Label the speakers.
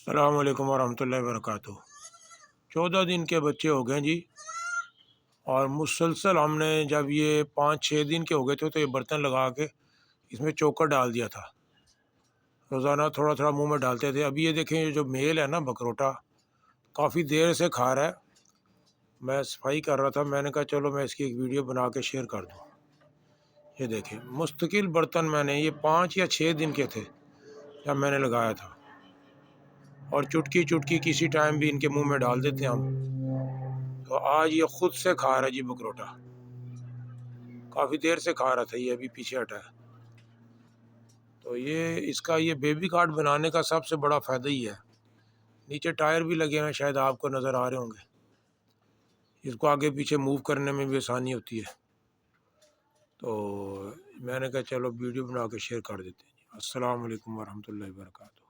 Speaker 1: अस्सलाम वालेकुम वरहमतुल्लाहि वबरकातुहू। 14 दिन के बच्चे हो गए जी। और मुसलसल हमने जब ये 5-6 दिन के हो गए थे तो ये बर्तन लगा के इसमें चोकर डाल दिया था। रोज़ाना थोड़ा थोड़ा मुंह में डालते थे। अभी ये देखें, ये जो मेल है ना बकरोटा, काफ़ी देर से खा रहा है। मैं सफाई कर रहा था, मैंने कहा चलो मैं इसकी एक वीडियो बना के शेयर कर दूँ। ये देखें, मुस्तकिल बर्तन मैंने, ये 5 या 6 दिन के थे जब मैंने लगाया था, और चुटकी चुटकी किसी टाइम भी इनके मुंह में डाल देते हैं हम। तो आज ये खुद से खा रहा है जी बकरोटा। काफ़ी देर से खा रहा था, ये अभी पीछे हटा है। तो ये इसका ये बेबी कार्ड बनाने का सबसे बड़ा फ़ायदा ही है। नीचे टायर भी लगे हैं, शायद आपको नज़र आ रहे होंगे। इसको आगे पीछे मूव करने में भी आसानी होती है। तो मैंने कहा चलो वीडियो बना के शेयर कर देते हैं। अस्सलाम वालेकुम वरहमतुल्लाहि वबरकातुहू।